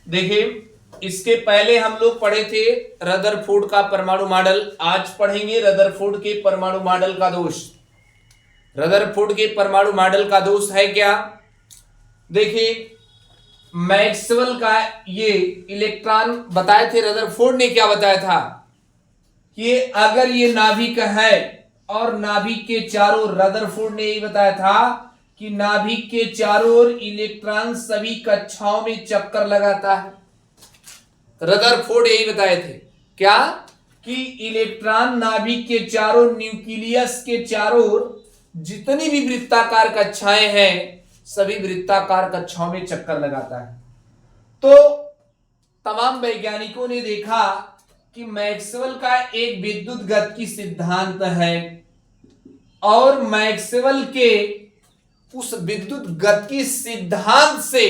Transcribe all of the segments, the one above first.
देखिए, इसके पहले हम लोग पढ़े थे रदरफोर्ड का परमाणु मॉडल। आज पढ़ेंगे रदरफोर्ड के परमाणु मॉडल का दोष। रदरफोर्ड के परमाणु मॉडल का दोष है क्या? देखिए, मैक्सवेल का ये इलेक्ट्रॉन बताए थे, रदरफोर्ड ने क्या बताया था कि अगर ये नाभिक है और नाभिक के चारों, रदरफोर्ड ने यही बताया था कि नाभिक के चारों ओर इलेक्ट्रॉन सभी कक्षाओं में चक्कर लगाता है। रदरफोर्ड यही बताए थे क्या कि इलेक्ट्रॉन नाभिक के चारों, न्यूक्लियस के चारों ओर जितनी भी वृत्ताकार कक्षाएं हैं सभी वृत्ताकार कक्षाओं में चक्कर लगाता है। तो तमाम वैज्ञानिकों ने देखा कि मैक्सवेल का एक विद्युत गतिकी सिद्धांत है और मैक्सवेल के उस विद्युत गतिकी सिद्धांत से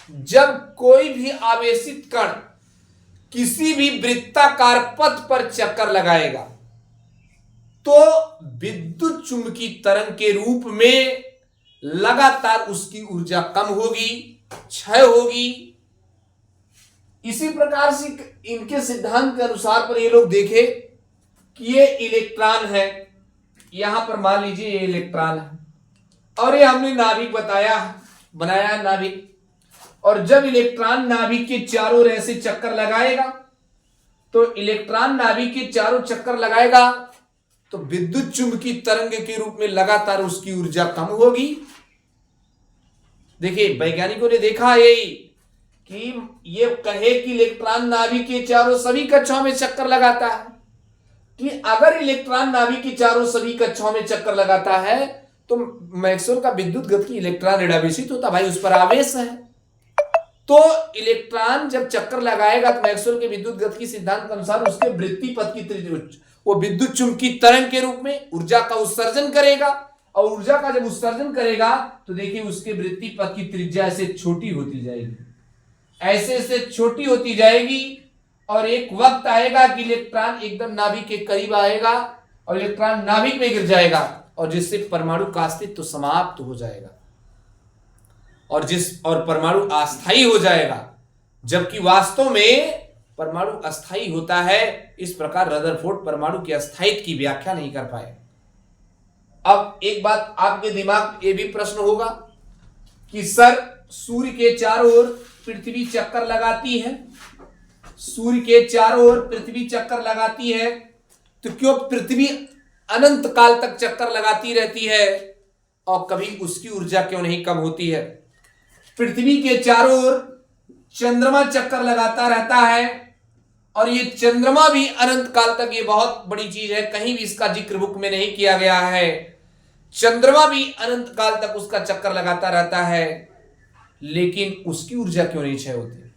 जब कोई भी आवेशित कण किसी भी वृत्ताकार पथ पर चक्कर लगाएगा तो विद्युत चुंबकीय तरंग के रूप में लगातार उसकी ऊर्जा कम होगी, क्षय होगी। इसी प्रकार से इनके सिद्धांत के अनुसार पर ये लोग देखे कि ये इलेक्ट्रॉन है, यहां पर मान लीजिए ये इलेक्ट्रॉन है और ये हमने नाभिक बनाया नाभिक, और जब इलेक्ट्रॉन नाभिक के चारों ओर ऐसे चक्कर लगाएगा तो इलेक्ट्रॉन नाभिक के चारों चक्कर लगाएगा तो विद्युत चुंबकीय तरंग के रूप में लगातार उसकी ऊर्जा कम होगी। देखिए, वैज्ञानिकों ने देखा यही कि ये कहे कि इलेक्ट्रॉन नाभिक के चारों सभी कक्षाओं में चक्कर लगाता है कि अगर इलेक्ट्रॉन नाभिक के चारों सभी कक्षाओं में चक्कर लगाता है तो मैक्सवेल का विद्युत गतिकी इलेक्ट्रॉन ऋणावेशित होता, भाई उस पर आवेश है। तो इलेक्ट्रॉन जब चक्कर लगाएगा तो मैक्सवेल के विद्युत गतिकी सिद्धांत के अनुसार उसके वृत्ति पथ की त्रिज्या वो विद्युत चुंबकीय तरंग के रूप में ऊर्जा का उत्सर्जन करेगा, और ऊर्जा का जब उत्सर्जन करेगा तो देखिए उसके वृत्ति पथ की त्रिज्या ऐसे छोटी होती जाएगी, ऐसे ऐसे छोटी होती जाएगी, और एक वक्त आएगा कि इलेक्ट्रॉन एकदम नाभिक के करीब आएगा और इलेक्ट्रॉन नाभिक में गिर जाएगा और जिससे परमाणु का अस्तित्व तो समाप्त हो जाएगा और परमाणु अस्थायी हो जाएगा, जबकि वास्तव में परमाणु अस्थायी होता है। इस प्रकार रदरफोर्ड परमाणु के अस्थायित्व की व्याख्या नहीं कर पाए। अब एक बात आपके दिमाग ये भी प्रश्न होगा कि सर सूर्य के चारों ओर पृथ्वी चक्कर लगाती है, सूर्य के चारों ओर पृथ्वी चक्कर लगाती है, तो क्यों पृथ्वी अनंत काल तक चक्कर लगाती रहती है और कभी उसकी ऊर्जा क्यों नहीं कम होती है? पृथ्वी के चारों ओर चंद्रमा चक्कर लगाता रहता है और ये चंद्रमा भी अनंत काल तक, ये बहुत बड़ी चीज है, कहीं भी इसका जिक्र बुक में नहीं किया गया है। चंद्रमा भी अनंत काल तक उसका चक्कर लगाता रहता है, लेकिन उसकी ऊर्जा क्यों नहीं क्षय होती?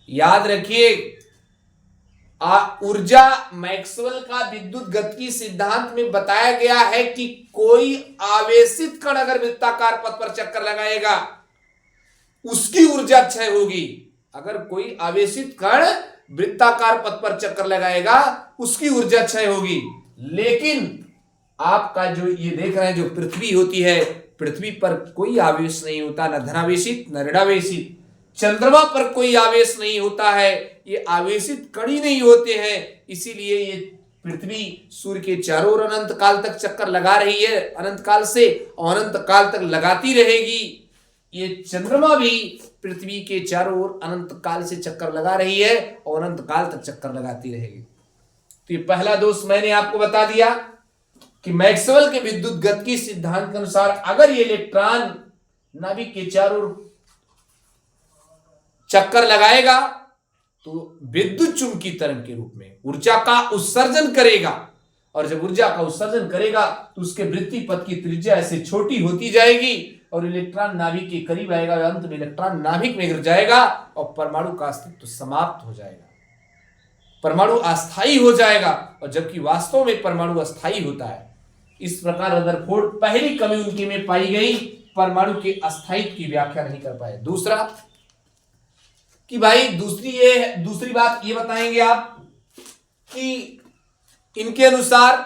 याद रखिए, ऊर्जा मैक्सवेल का विद्युत गतिकी सिद्धांत में बताया गया है कि कोई आवेशित कण अगर वृत्ताकार पथ पर चक्कर लगाएगा उसकी ऊर्जा क्षय होगी। अगर कोई आवेशित कण वृत्ताकार पथ पर चक्कर लगाएगा उसकी ऊर्जा क्षय होगी। लेकिन आपका जो ये देख रहे हैं जो पृथ्वी होती है, पृथ्वी पर कोई आवेश नहीं होता, न धनावेशित न ऋणावेशित। चंद्रमा पर कोई आवेश नहीं होता है, ये आवेशित कण ही नहीं होते हैं, इसीलिए ये पृथ्वी सूर्य के चारों ओर अनंत काल तक चक्कर लगा रही है, अनंत काल से और अनंत काल तक लगाती रहेगी। ये चंद्रमा भी पृथ्वी के चारों ओर अनंत काल से चक्कर लगा रही है और अनंत काल तक चक्कर लगाती रहेगी। तो ये पहला दोष मैंने आपको बता दिया कि मैक्सवेल के विद्युत गतिकी सिद्धांत के अनुसार अगर ये इलेक्ट्रॉन नाभिक के चारों ओर चक्कर लगाएगा तो विद्युत चुंबकीय तरंग के रूप में ऊर्जा का उत्सर्जन करेगा, और जब ऊर्जा का उत्सर्जन करेगा तो उसके वृत्ति पथ की त्रिज्या ऐसे छोटी होती जाएगी और इलेक्ट्रॉन नाभिक के करीब आएगा, अंत में इलेक्ट्रॉन नाभिक में गिर जाएगा और परमाणु का अस्तित्व समाप्त हो जाएगा, परमाणु अस्थायी हो जाएगा, और जबकि वास्तव में परमाणु अस्थायी होता है। इस प्रकार रदरफोर्ड पहली कमी उनकी में पाई गई, परमाणु के अस्थायित्व की व्याख्या नहीं कर पाए। दूसरा कि भाई दूसरी बात ये बताएंगे आप कि इनके अनुसार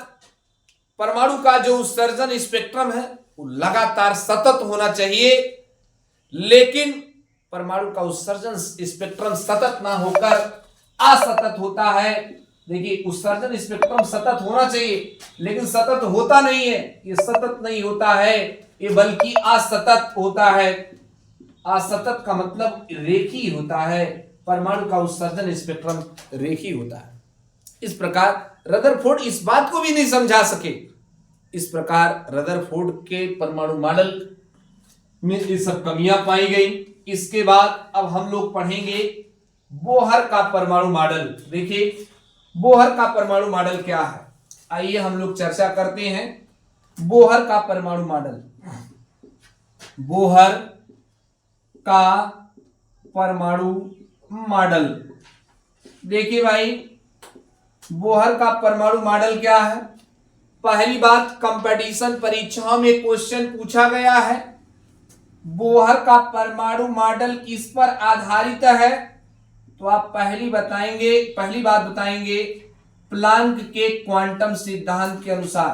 परमाणु का जो उत्सर्जन स्पेक्ट्रम है वो लगातार सतत होना चाहिए, लेकिन परमाणु का उत्सर्जन स्पेक्ट्रम सतत ना होकर असतत होता है। देखिए उत्सर्जन स्पेक्ट्रम सतत होना चाहिए, लेकिन सतत होता नहीं है। ये सतत नहीं होता है, ये बल्कि असतत होता है। असतत का मतलब रेखीय होता है। परमाणु का उत्सर्जन स्पेक्ट्रम रेखीय होता है। इस प्रकार रदरफोर्ड इस बात को भी नहीं समझा सके। इस प्रकार रदरफोर्ड के परमाणु मॉडल में ये सब कमियां पाई गई। इसके बाद अब हम लोग पढ़ेंगे बोहर का परमाणु मॉडल। देखिए बोहर का परमाणु मॉडल क्या है, आइए हम लोग चर्चा करते हैं। बोहर का परमाणु मॉडल, बोहर का परमाणु मॉडल। देखिए भाई बोहर का परमाणु मॉडल क्या है। पहली बात, कंपटीशन परीक्षाओं में क्वेश्चन पूछा गया है, बोहर का परमाणु मॉडल किस पर आधारित है। तो आप पहली बात बताएंगे प्लांक के क्वांटम सिद्धांत के अनुसार,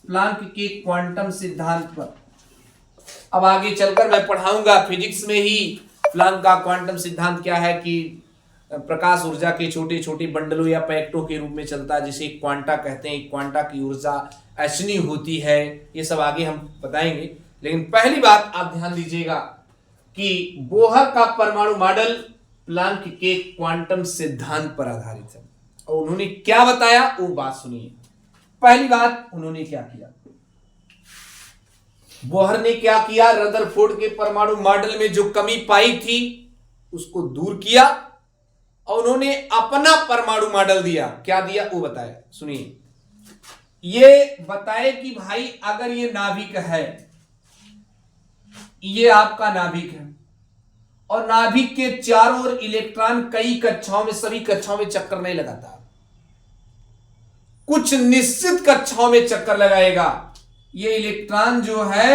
प्लांक के क्वांटम सिद्धांत पर। अब आगे चलकर मैं पढ़ाऊंगा फिजिक्स में ही प्लांक का क्वांटम सिद्धांत क्या है, कि प्रकाश ऊर्जा के छोटे छोटे बंडलों या पैकेटों के रूप में चलता है, जिसे क्वांटा कहते हैं। क्वांटा की ऊर्जा अशनी होती है। ये सब आगे हम बताएंगे, लेकिन पहली बात आप ध्यान दीजिएगा कि बोहर का परमाणु मॉडल प्लांक के क्वांटम सिद्धांत पर आधारित है। और उन्होंने क्या बताया वो बात सुनिए। पहली बात उन्होंने क्या किया, बोहर ने क्या किया, रदरफोर्ड के परमाणु मॉडल में जो कमी पाई थी उसको दूर किया और उन्होंने अपना परमाणु मॉडल दिया। क्या दिया वो बताया, सुनिए। ये बताए कि भाई अगर ये नाभिक है, ये आपका नाभिक है और नाभिक के चारों ओर इलेक्ट्रॉन कई कक्षाओं में, सभी कक्षाओं में चक्कर नहीं लगाता, कुछ निश्चित कक्षाओं में चक्कर लगाएगा। ये इलेक्ट्रॉन जो है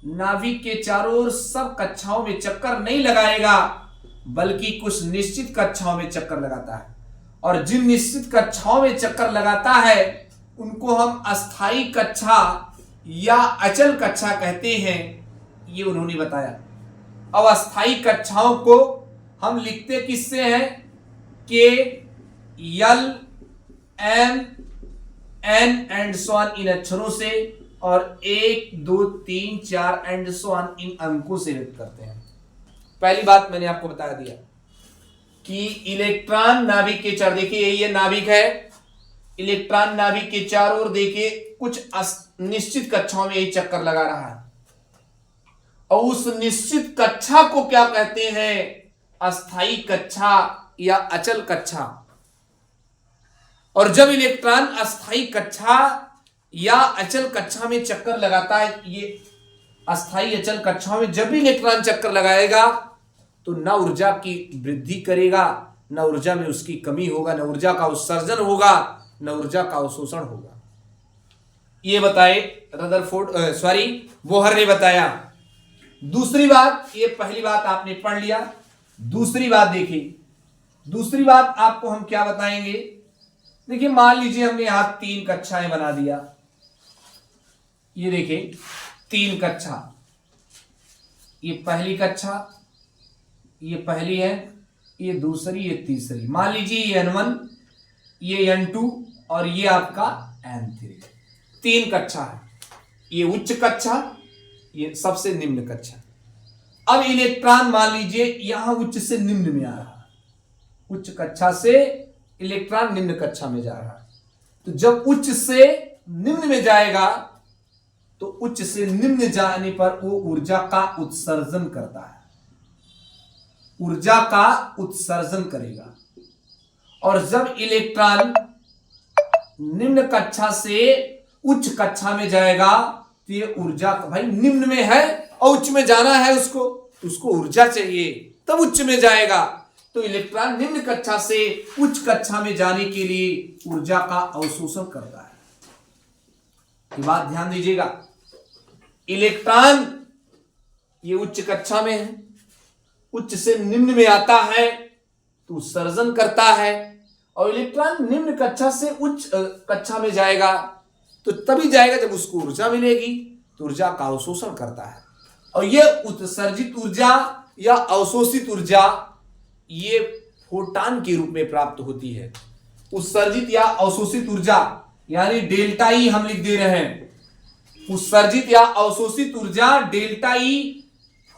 नाभिक के चारों ओर सब कक्षाओं में चक्कर नहीं लगाएगा, बल्कि कुछ निश्चित कक्षाओं में चक्कर लगाता है। और जिन निश्चित कक्षाओं में चक्कर लगाता है उनको हम अस्थाई कक्षा या अचल कक्षा कहते हैं, ये उन्होंने बताया। अब अस्थाई कक्षाओं को हम लिखते किससे हैं, K, L, M, N and so on इन अक्षरों से, और 1 2 3 4 एंड सो ऑन इन अंकों से व्यक्त करते हैं। पहली बात मैंने आपको बता दिया कि इलेक्ट्रॉन नाभिक के चार, देखिए ये नाभिक है, इलेक्ट्रॉन नाभिक के चारों ओर देखिए कुछ निश्चित कक्षाओं में यही चक्कर लगा रहा है, और उस निश्चित कक्षा को क्या कहते हैं, अस्थाई कक्षा या अचल कक्षा। और जब इलेक्ट्रॉन अस्थाई कक्षा या अचल कक्षा में चक्कर लगाता है, ये अस्थाई अचल कक्षाओं में जब भी इलेक्ट्रॉन चक्कर लगाएगा तो न ऊर्जा की वृद्धि करेगा, न ऊर्जा में उसकी कमी होगा, न ऊर्जा का उत्सर्जन होगा, न ऊर्जा का अवशोषण होगा। ये बताए बोहर ने बताया। दूसरी बात, ये पहली बात आपने पढ़ लिया। दूसरी बात देखिए, दूसरी बात आपको हम क्या बताएंगे। देखिए मान लीजिए हमने यहां 3 कक्षाएं बना दिया, ये देखिए 3 कक्षा, ये पहली कक्षा, ये पहली है, ये दूसरी, ये तीसरी। मान लीजिए ये N1, ये N2 और ये आपका N3। 3 कक्षा है, ये उच्च कक्षा, ये सबसे निम्न कक्षा। अब इलेक्ट्रॉन मान लीजिए यहां उच्च से निम्न में आ रहा है, उच्च कक्षा से इलेक्ट्रॉन निम्न कक्षा में जा रहा है। तो जब उच्च से निम्न में जाएगा तो उच्च से निम्न जाने पर वो ऊर्जा का उत्सर्जन करता है, ऊर्जा का उत्सर्जन करेगा। और जब इलेक्ट्रॉन निम्न कक्षा से उच्च कक्षा में जाएगा तो ये ऊर्जा, भाई निम्न में है और उच्च में जाना है उसको ऊर्जा चाहिए, तब उच्च में जाएगा। तो इलेक्ट्रॉन निम्न कक्षा से उच्च कक्षा में जाने के लिए ऊर्जा का अवशोषण करता है। ये बात ध्यान दीजिएगा, इलेक्ट्रॉन ये उच्च कक्षा में है, उच्च से निम्न में आता है तो उत्सर्जन करता है, और इलेक्ट्रॉन निम्न कक्षा से उच्च कक्षा में जाएगा तो तभी जाएगा जब उसको ऊर्जा मिलेगी, तो ऊर्जा का अवशोषण करता है। और यह उत्सर्जित ऊर्जा या अवशोषित ऊर्जा ये फोटान के रूप में प्राप्त होती है। उत्सर्जित या अवशोषित ऊर्जा यानी डेल्टा ई हम लिख दे रहे हैं। उत्सर्जित या अवशोषित ऊर्जा डेल्टा ई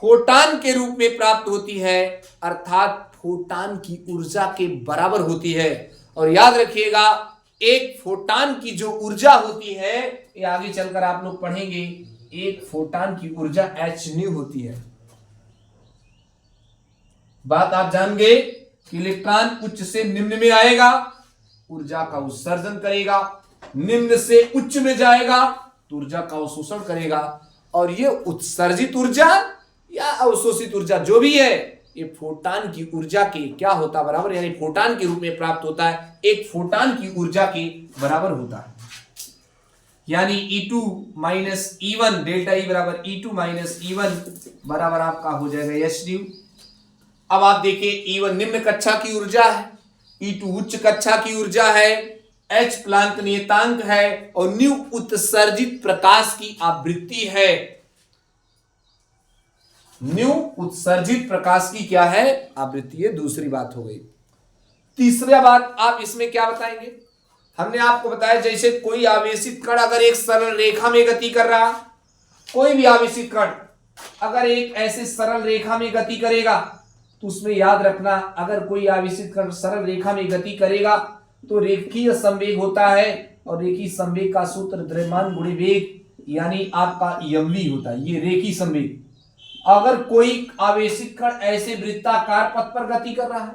फोटान के रूप में प्राप्त होती है, अर्थात फोटान की ऊर्जा के बराबर होती है। और याद रखिएगा एक फोटान की जो ऊर्जा होती है, ये आगे चलकर आप लोग पढ़ेंगे, एक फोटान की ऊर्जा h न्यू होती है। बात आप जान गए कि इलेक्ट्रॉन उच्च से निम्न में आएगा, ऊर्जा का उत्सर्जन करेगा, निम्न से उच्च में जाएगा तो ऊर्जा का अवशोषण करेगा। और ये उत्सर्जित ऊर्जा या अवशोषित ऊर्जा जो भी है, ये फोटान की ऊर्जा के क्या होता बराबर, यानी फोटान के रूप में प्राप्त होता है, एक फोटान की ऊर्जा के बराबर होता है। यानी E2 minus E1 delta E बराबर E2 माइनस E1 बराबर आपका हो जाएगा h न्यू। अब आप देखिए E1 निम्न कक्षा की ऊर्जा है, E2 उच्च कक्षा की ऊर्जा है, H प्लांक नियतांक है और न्यू उत्सर्जित प्रकाश की आवृत्ति है। न्यू उत्सर्जित प्रकाश की क्या है, आवृत्ति। ये दूसरी बात हो गई। तीसरा बात आप इसमें क्या बताएंगे, हमने आपको बताया जैसे कोई आवेशित कण अगर एक सरल रेखा में गति कर रहा, कोई भी आवेशित कण अगर एक ऐसे सरल रेखा में गति करेगा तो उसमें याद रखना, अगर कोई आवेशित कण सरल रेखा में गति करेगा तो रेखीय संवेग होता है, और रेखीय संवेग का सूत्र द्रव्यमान गुणे वेग यानी आपका mv होता है, ये रेखीय संवेग। अगर कोई आवेशित कण ऐसे वृत्ताकार पथ पर गति कर रहा है,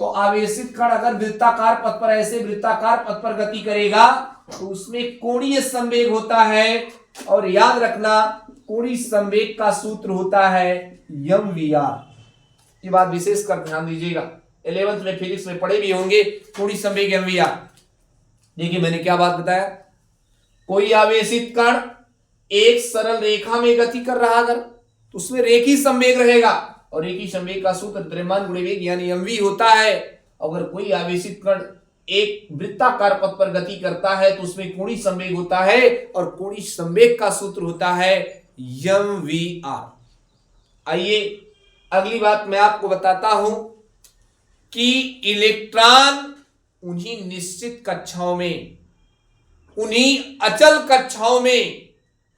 तो आवेशित कण अगर वृत्ताकार पथ पर ऐसे वृत्ताकार पथ पर गति करेगा तो उसमें कोणीय संवेग होता है, और याद रखना कोणीय संवेग का सूत्र होता है mvr। ये बात विशेष कर ध्यान दीजिएगा, 11th में फिजिक्स में पढ़े भी होंगे कोणीय संवेग mvr। देखिए मैंने क्या बात बताया, कोई आवेशित कण एक सरल रेखा में गति कर रहा अगर तो उसमें रेखीय संवेग रहेगा, और रेखीय संवेग का सूत्र द्रव्यमान गुणे वेग यानी mv होता है। अगर कोई आवेशित कण एक वृत्ताकार पथ पर गति करता है तो उसमें कोणीय संवेग होता है, और कोणीय संवेग का सूत्र होता है mvr। आइए अगली बात मैं आपको बताता हूं कि इलेक्ट्रॉन उन्हीं निश्चित कक्षाओं में, उन्हीं अचल कक्षाओं में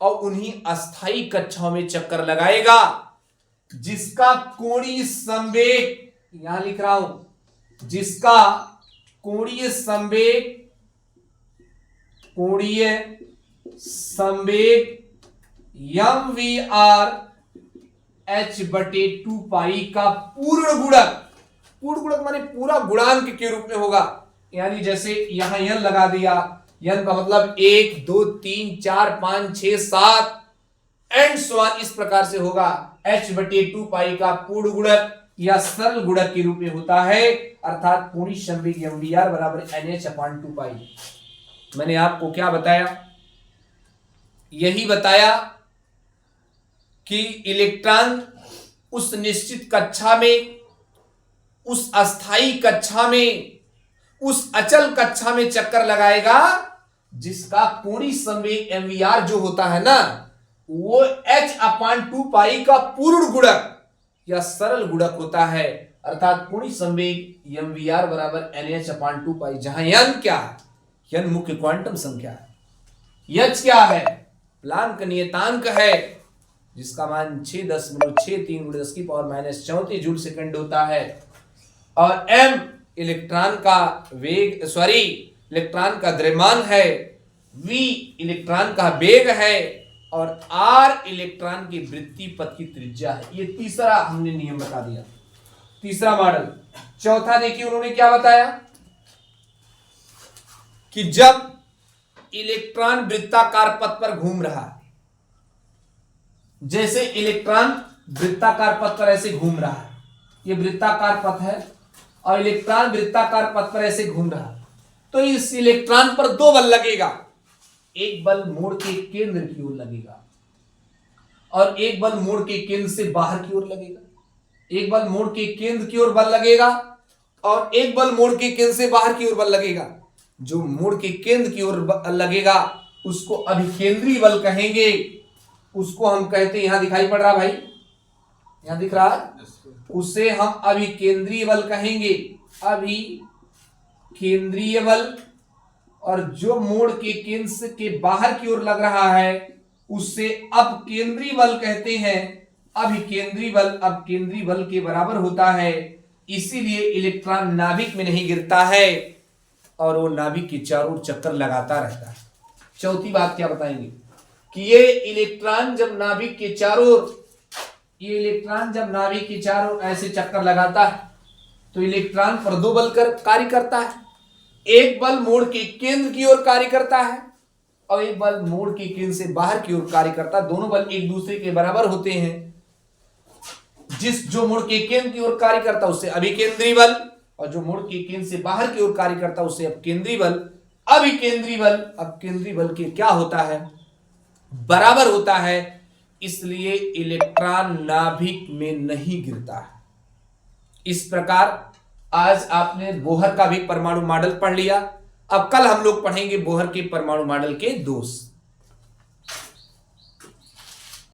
और उन्हीं अस्थायी कक्षाओं में चक्कर लगाएगा जिसका कोणीय संवेग, यहां लिख रहा हूं, जिसका कोणीय संवेग mvr h/2 का पूर्ण गुणक माने पूरा गुणांक के रूप में होगा। यानी जैसे यहां n लगा दिया, n का मतलब 1 2 3 4 5 6 7 एंड सो ऑन, इस प्रकार से होगा। h/2 का पूर्ण गुणक या सरल गुणक के रूप में होता है, अर्थात कोणीय संवेग mvr बराबर nh/2। मैंने आपको क्या बताया, यही बताया कि इलेक्ट्रॉन उस निश्चित कक्षा में, उस अस्थायी कक्षा में, उस अचल कक्षा में चक्कर लगाएगा जिसका कोणीय संवेग mvr जो होता है ना, वो h/2 का पूर्ण गुणक या सरल गुणक होता है, अर्थात कोणीय संवेग mvr बराबर nh/2। जहां n क्या है, n मुख्य क्वांटम संख्या है, h क्या है, प्लांक नियतांक है, जिसका मान 6.63 × 10⁻³ जूल सेकंड होता है, और m इलेक्ट्रॉन का वेग, इलेक्ट्रॉन का द्रव्यमान है, v इलेक्ट्रॉन का वेग है, और r इलेक्ट्रॉन की वृत्ति पथ की त्रिज्या है। ये तीसरा हमने नियम बता दिया, तीसरा मॉडल। चौथा देखिए उन्होंने क्या बताया कि जब इलेक्ट्रॉन वृत्ताकार पथ पर घूम रहा है, जैसे इलेक्ट्रॉन वृत्ताकार पथ पर ऐसे घूम रहा है, ये वृत्ताकार पथ है और इलेक्ट्रॉन वृत्ताकार पथ पर ऐसे घूम रहा है, तो इस इलेक्ट्रॉन पर दो बल लगेगा, एक बल मोड़ के केंद्र की ओर लगेगा और एक बल मोड़ के केंद्र से बाहर की ओर लगेगा। एक बल मोड़ के केंद्र की ओर बल लगेगा और एक बल मोड़ के केंद्र से बाहर की ओर बल लगेगा। जो मोड़ के केंद्र की ओर लगेगा उसको अभिकेंद्रीय बल कहेंगे, उसको हम कहते हैं, यहां दिखाई पड़ रहा भाई, यहां दिख रहा है, उसे हम अभिकेंद्रीय बल कहेंगे, अभिकेंद्रीय बल। और जो मोड़ के केंद्र के बाहर की ओर लग रहा है उसे अपकेंद्रीय बल कहते हैं। अभिकेंद्रीय बल अपकेंद्रीय बल के बराबर होता है, इसीलिए इलेक्ट्रॉन नाभिक में नहीं गिरता है और वो नाभिक के चारों ओर चक्कर लगाता रहता है। चौथी बात क्या बताएंगे कि ये इलेक्ट्रॉन जब नाभिक के चारों ओर ऐसे चक्कर लगाता है तो इलेक्ट्रॉन पर दो बल कार्य करता है। एक बल मोड़ के केंद्र की ओर कार्य करता है और एक बल मोड़ के केंद्र से बाहर की ओर कार्य करता है। दोनों बल एक दूसरे के बराबर होते हैं। जो मोड़ के केंद्र की ओर कार्य करता है उससे अभिकेंद्रीय बल, और जो मोड़ के केंद्र से बाहर की ओर कार्य करता है उससे अपकेंद्रीय बल। अपकेंद्रीय बल के क्या होता है, बराबर होता है, इसलिए इलेक्ट्रॉन नाभिक में नहीं गिरता है। इस प्रकार आज आपने बोहर का भी परमाणु मॉडल पढ़ लिया। अब कल हम लोग पढ़ेंगे बोहर के परमाणु मॉडल के दोष।